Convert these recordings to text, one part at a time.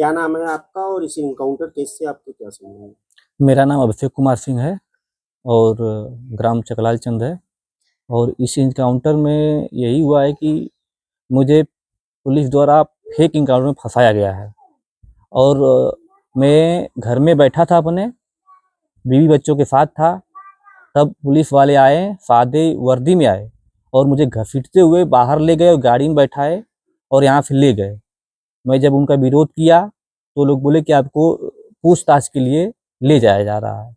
क्या नाम है आपका और इस इनकाउंटर केस से आपके क्या संबंध है? मेरा नाम अभिषेक कुमार सिंह है और ग्राम चकलाल चंद है। और इस इनकाउंटर में यही हुआ है कि मुझे पुलिस द्वारा फेक इनकाउंटर में फंसाया गया है। और मैं घर में बैठा था, अपने बीवी बच्चों के साथ था, तब पुलिस वाले आए, सादे वर्दी में आए और मुझे घसीटते हुए बाहर ले गए और गाड़ी में बैठाए और यहाँ से ले गए। मैं जब उनका विरोध किया तो लोग बोले कि आपको पूछताछ के लिए ले जाया जा रहा है।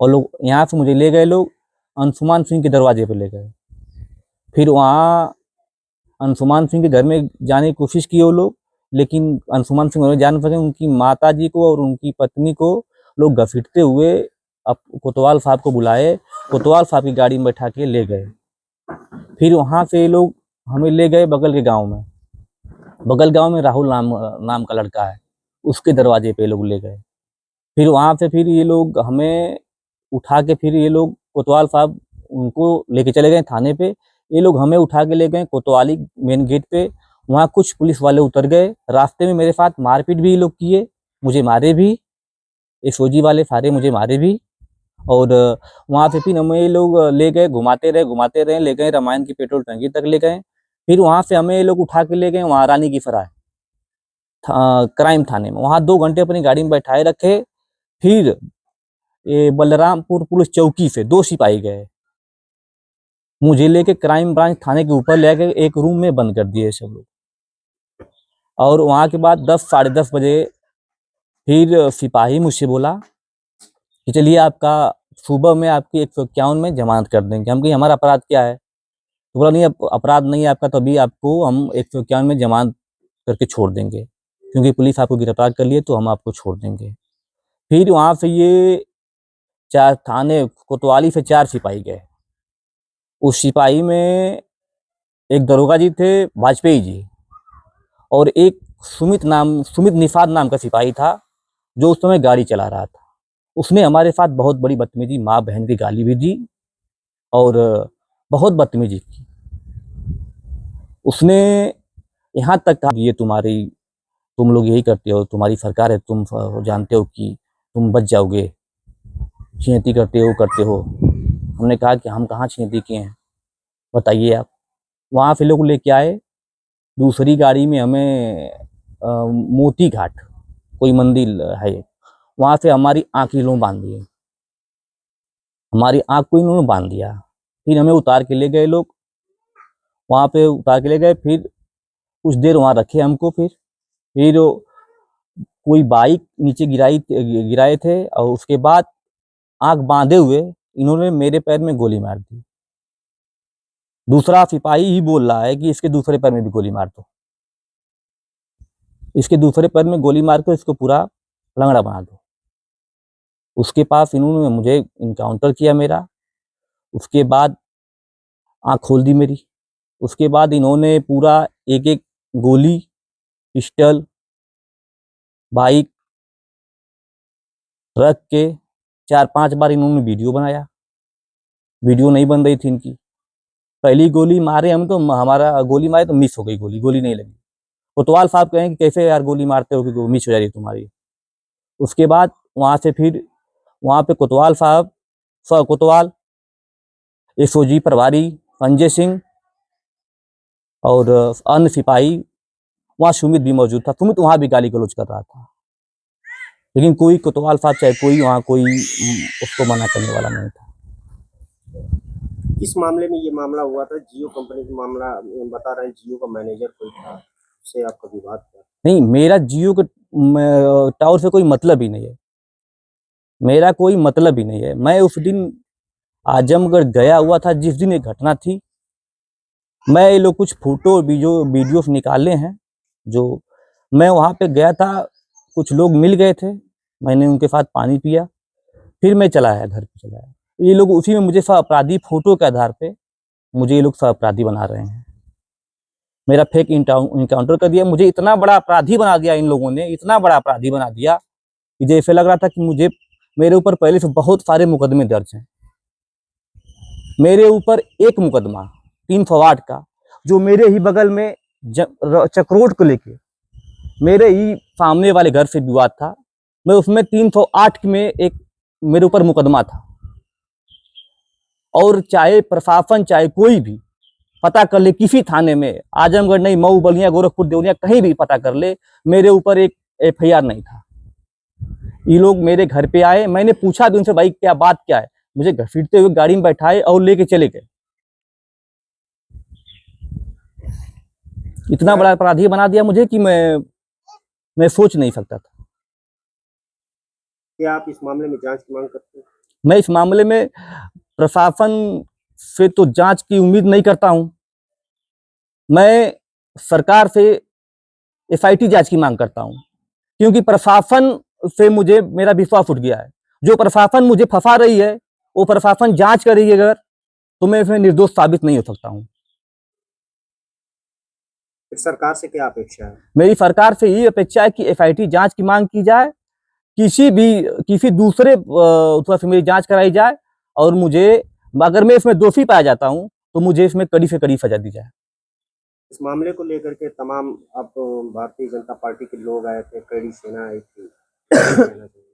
और लोग यहाँ से मुझे ले गए, लोग अंशुमान सिंह के दरवाजे पे ले गए। फिर वहाँ अंशुमान सिंह के घर में जाने की कोशिश की वो लोग, लेकिन अंशुमान सिंह नहीं जान सके। उनकी माता जी को और उनकी पत्नी को लोग घसीटते हुए अब कोतवाल साहब को बुलाए, कोतवाल साहब की गाड़ी में बैठा के ले गए। फिर वहाँ से ये लोग हमें ले गए बगल के गाँव में। बगल गाँव में राहुल नाम का लड़का है, उसके दरवाजे पे लोग ले गए। फिर वहाँ से फिर ये लोग हमें उठा के, फिर ये लोग कोतवाल साहब उनको लेके चले गए थाने पे। ये लोग हमें उठा के ले गए कोतवाली मेन गेट पे। वहाँ कुछ पुलिस वाले उतर गए, रास्ते में मेरे साथ मारपीट भी ये लोग किए, मुझे मारे भी। एसओजी वाले सारे मुझे मारे भी। और वहाँ से फिर हमें ये लोग ले गए, घुमाते रहे, ले गए रामायण की पेट्रोल टंकी तक ले गए। फिर वहाँ से हमें ये लोग उठा के ले गए वहाँ रानी की सराय क्राइम थाने में। वहाँ 2 घंटे अपनी गाड़ी में बैठाए रखे। फिर ये बलरामपुर पुलिस चौकी से 2 सिपाही गए, मुझे लेके क्राइम ब्रांच थाने के ऊपर ले गए, एक रूम में बंद कर दिए सब लोग। और वहाँ के बाद 10 साढ़े 10 बजे फिर सिपाही मुझसे बोला कि चलिए आपका सुबह में आपकी 151 में जमानत कर देंगे। हम कही हमारा अपराध क्या है? तो बोला नहीं, अपराध नहीं है आपका, तो अभी आपको हम 151 में जमानत करके छोड़ देंगे, क्योंकि पुलिस आपको गिरफ्तार कर लिए तो हम आपको छोड़ देंगे। फिर वहाँ से ये 4 थाने कोतवाली से 4 सिपाही गए। उस सिपाही में एक दरोगा जी थे, वाजपेयी जी, और एक सुमित निषाद नाम का सिपाही था, जो उस समय गाड़ी चला रहा था। उसने हमारे साथ बहुत बड़ी बदतमीजी, माँ बहन की गाली भी दी और बहुत बदतमीजी की। उसने यहाँ तक कहा ये तुम लोग यही करते हो, तुम्हारी सरकार है, तुम जानते हो कि तुम बच जाओगे, छियती करते हो। हमने कहा कि हम कहाँ छियती किए हैं, बताइए आप। वहाँ से लोग लेके आए दूसरी गाड़ी में हमें मोती घाट कोई मंदिर है, वहाँ से हमारी आँख इन्होंने बांध दी, हमारी आँख को इन्होंने बांध दिया। फिर हमें उतार के ले गए लोग, वहाँ पे उतार के ले गए। फिर कुछ देर वहाँ रखे हमको। फिर कोई बाइक नीचे गिराए थे और उसके बाद आँख बांधे हुए इन्होंने मेरे पैर में गोली मार दी। दूसरा सिपाही ही बोल रहा है कि इसके दूसरे पैर में भी गोली मार दो, इसके दूसरे पैर में गोली मार कर इसको पूरा लंगड़ा बना दो। उसके पास इन्होंने मुझे इनकाउंटर किया मेरा। उसके बाद आँख खोल दी मेरी। उसके बाद इन्होंने पूरा एक एक गोली, पिस्टल, बाइक रख के 4-5 बार इन्होंने वीडियो बनाया। वीडियो नहीं बन रही थी इनकी। पहली गोली मारे हम तो हमारा गोली मारे तो मिस हो गई, गोली नहीं लगी। कोतवाल साहब कहें कि कैसे यार गोली मारते हो कि मिस हो जा रही तुम्हारी। उसके बाद वहाँ से फिर वहाँ पे कोतवाल साहब, कोतवाल, एसओजी प्रभारी संजय सिंह और अन्य सिपाही, वहाँ सुमित भी मौजूद था। सुमित वहाँ भी गाली गलौज कर रहा था, लेकिन कोई कोतवाल साहब चाहे कोई वहाँ कोई उसको मना करने वाला नहीं था। किस मामले में ये मामला हुआ था? जियो कंपनी का मामला बता रहे हैं, जियो का मैनेजर कोई था, उससे आपका विवाद था? नहीं, मेरा जियो के टावर से कोई मतलब ही नहीं है, मेरा कोई मतलब ही नहीं है। मैं उस दिन आजमगढ़ गया हुआ था जिस दिन ये घटना थी। मैं ये लोग कुछ फोटो वीडियोस निकाले हैं, जो मैं वहाँ पे गया था, कुछ लोग मिल गए थे, मैंने उनके साथ पानी पिया, फिर मैं चला आया, घर पे चला आया। ये लोग उसी में मुझे सह अपराधी फोटो के आधार पे मुझे ये लोग सह अपराधी बना रहे हैं। मेरा फेक इनकाउंटर कर दिया, मुझे इतना बड़ा अपराधी बना दिया इन लोगों ने, इतना बड़ा अपराधी बना दिया कि जैसे लग रहा था कि मेरे ऊपर पहले से बहुत सारे मुकदमे दर्ज हैं। मेरे ऊपर एक मुकदमा 308 का, जो मेरे ही बगल में चक्रोट को लेके मेरे ही सामने वाले घर से विवाद था। मैं उसमें 308 में एक मेरे ऊपर मुकदमा था। और चाहे प्रशासन चाहे कोई भी पता कर ले, किसी थाने में, आजमगढ़ नहीं, मऊ, बलिया, गोरखपुर, देवरिया, कहीं भी पता कर ले, मेरे ऊपर एक FIR नहीं था। ये लोग मेरे घर पे आए, मैंने पूछा भी उनसे, भाई क्या बात क्या है। मुझे घसीटते हुए गाड़ी में बैठाए और लेके चले गए। इतना बड़ा अपराधी बना दिया मुझे कि मैं सोच नहीं सकता था। क्या आप इस मामले में जांच की मांग करते हैं? मैं इस मामले में प्रशासन से तो जांच की उम्मीद नहीं करता हूं। मैं सरकार से SIT जांच की मांग करता हूं, क्योंकि प्रशासन से मुझे मेरा विश्वास उठ गया है। जो प्रशासन मुझे फंसा रही है, वो प्रशासन जांच करेगी अगर, तो मैं इसमें निर्दोष साबित नहीं हो सकता हूं। फिर सरकार से क्या अपेक्षा है? मेरी सरकार से यही अपेक्षा है कि SIT जांच की मांग की जाए, किसी दूसरे तरफ से मेरी जांच कराई जाए, और मुझे, अगर मैं इसमें दोषी पाया जाता हूं, तो मुझे इसमें कड़ी से कड़ी सजा दी जाए। इस मामले को लेकर के तमाम अब भारतीय जनता पार्टी के लोग आए थे, कड़ी सेना आई थी, क्या कहना चाहिए?